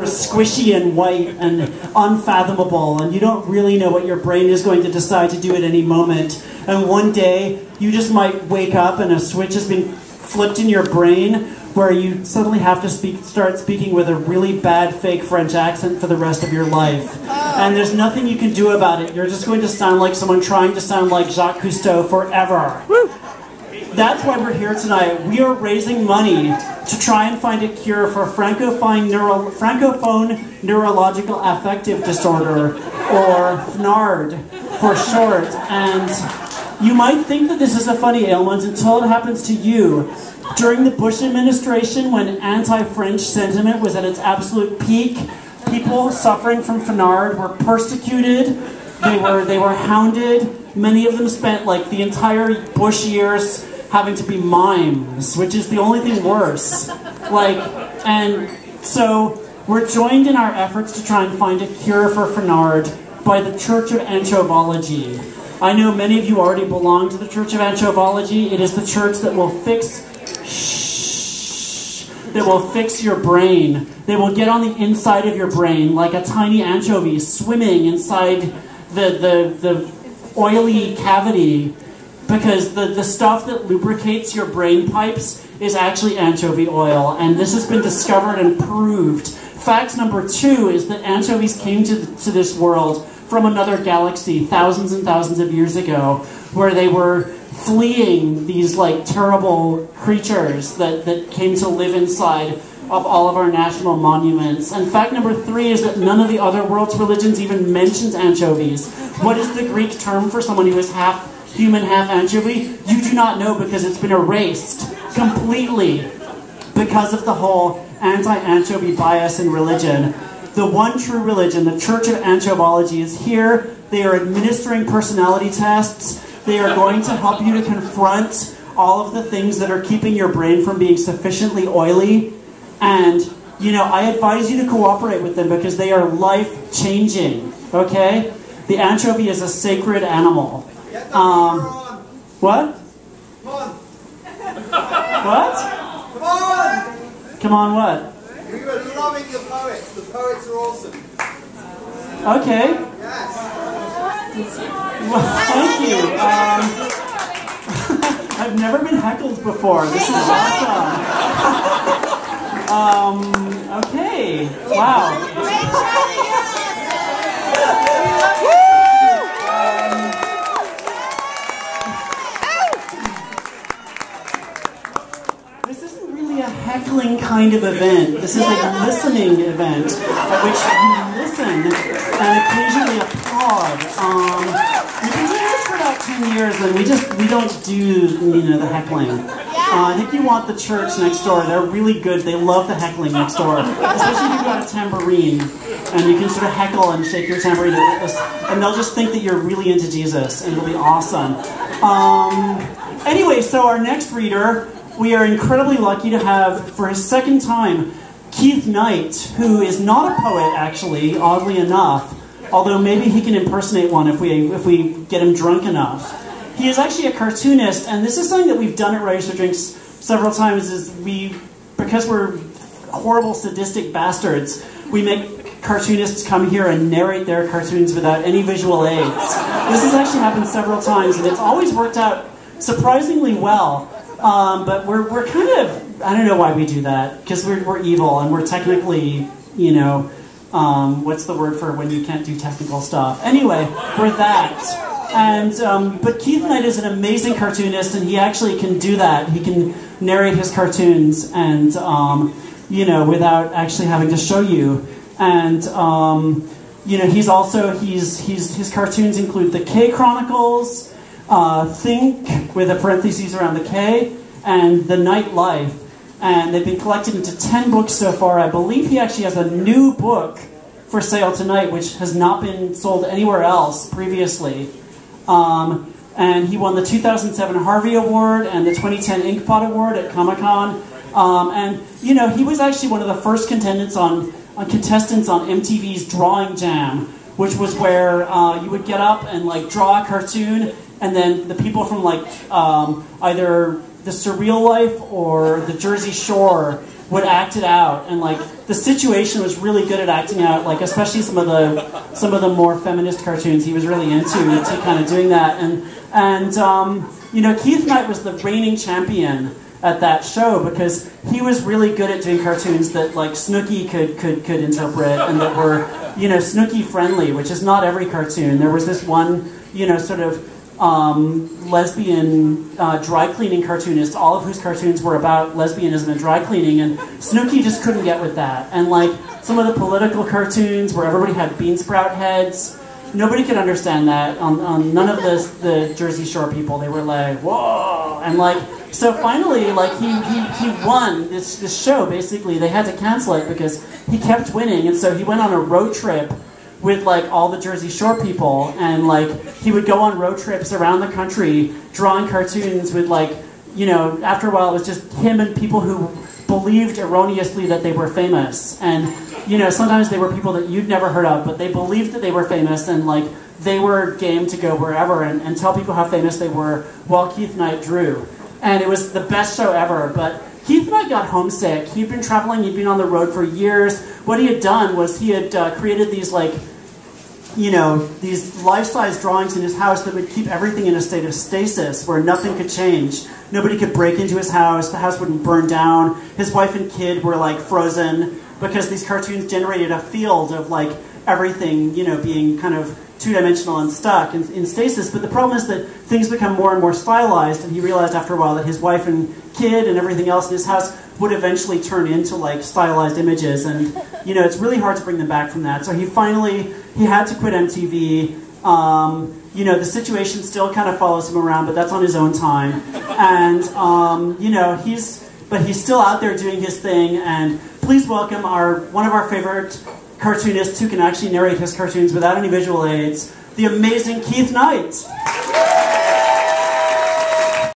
squishy and white and unfathomable, and you don't really know what your brain is going to decide to do at any moment. And one day, you just might wake up and a switch has been flipped in your brain where you suddenly have to start speaking with a really bad fake French accent for the rest of your life. And there's nothing you can do about it. You're just going to sound like someone trying to sound like Jacques Cousteau forever. That's why we're here tonight. We are raising money to try and find a cure for francophone neurological affective disorder, or FNARD for short. And you might think that this is a funny ailment until it happens to you. During the Bush administration, when anti-French sentiment was at its absolute peak, people suffering from FNARD were persecuted, they were hounded. Many of them spent like the entire Bush years having to be mimes, which is the only thing worse. And so we're joined in our efforts to try and find a cure for FNARD by the Church of Anchovology. I know many of you already belong to the Church of Anchovology. It is the church that will fix your brain. They will get on the inside of your brain like a tiny anchovy swimming inside the oily cavity, because the stuff that lubricates your brain pipes is actually anchovy oil, and this has been discovered and proved. Fact number 2 is that anchovies came to this world from another galaxy thousands and thousands of years ago, where they were fleeing these like terrible creatures that came to live inside of all of our national monuments. And fact number 3 is that none of the other world's religions even mentions anchovies. What is the Greek term for someone who is half human, half anchovy? You do not know, because it's been erased completely because of the whole anti-anchovy bias in religion. The one true religion, the Church of Anchovology, is here. They are administering personality tests. They are going to help you to confront all of the things that are keeping your brain from being sufficiently oily. And, you know, I advise you to cooperate with them because they are life-changing, okay? The anchovy is a sacred animal. What? Come on. What? Come on! Come on what? We were loving the poets. The poets are awesome. Okay. Yes. Well, thank you. I've never been heckled before. This is awesome. Okay. Wow. This isn't really a heckling kind of event. This is a listening event at which you listen and occasionally applaud. We've been doing this for about 10 years, and we don't do the heckling. I think you want the church next door. They're really good. They love the heckling next door, especially if you've got a tambourine and you can sort of heckle and shake your tambourine, and they'll just think that you're really into Jesus, and it'll be awesome. Anyway, so our next reader, we are incredibly lucky to have, for his second time, Keith Knight, who is not a poet, actually, oddly enough, although maybe he can impersonate one if we get him drunk enough. He is actually a cartoonist, and this is something that we've done at Writers for Drinks several times, is because we're horrible sadistic bastards, we make cartoonists come here and narrate their cartoons without any visual aids. This has actually happened several times, and it's always worked out surprisingly well. But we're kind of, I don't know why we do that, because we're evil, and we're technically, what's the word for when you can't do technical stuff? Anyway, we're that. And, but Keith Knight is an amazing cartoonist, and he actually can do that. He can narrate his cartoons, and, without actually having to show you. And, his cartoons include the K Chronicles, Think, with a parentheses around the K, and The Night Life. And they've been collected into 10 books so far. I believe he actually has a new book for sale tonight, which has not been sold anywhere else previously. And he won the 2007 Harvey Award and the 2010 Inkpot Award at Comic-Con. He was actually one of the first contestants on MTV's Drawing Jam, which was where you would get up and draw a cartoon, and then the people from either The Surreal Life or The Jersey Shore would act it out, and like the situation was really good at acting out, like especially some of the more feminist cartoons he was really into kind of doing that, and you know, Keith Knight was the reigning champion at that show because he was really good at doing cartoons that like Snooki could interpret and that were, you know, Snooki friendly, which is not every cartoon. There was this one, you know, sort of lesbian dry cleaning cartoonist, all of whose cartoons were about lesbianism and dry cleaning, and Snooki just couldn't get with that. And like some of the political cartoons where everybody had bean sprout heads, nobody could understand that. On none of the Jersey Shore people, they were like, whoa, and like, so finally, like he won this show. Basically, they had to cancel it because he kept winning, and so he went on a road trip with like all the Jersey Shore people, and like he would go on road trips around the country drawing cartoons with like, you know, after a while it was just him and people who believed erroneously that they were famous, and you know, sometimes they were people that you'd never heard of, but they believed that they were famous, and like they were game to go wherever and tell people how famous they were while Keith Knight drew. And it was the best show ever, but Keith Knight got homesick. He'd been traveling, he'd been on the road for years. What he had done was he had created these like, you know, these life-size drawings in his house that would keep everything in a state of stasis where nothing could change. Nobody could break into his house, the house wouldn't burn down, his wife and kid were like frozen because these cartoons generated a field of like everything, you know, being kind of two-dimensional and stuck in stasis. But the problem is that things become more and more stylized, and he realized after a while that his wife and kid and everything else in his house would eventually turn into like stylized images, and you know, it's really hard to bring them back from that. So he had to quit MTV. You know, the situation still kind of follows him around, but that's on his own time. And you know, he's still out there doing his thing. And please welcome one of our favorite cartoonists who can actually narrate his cartoons without any visual aids, the amazing Keith Knight.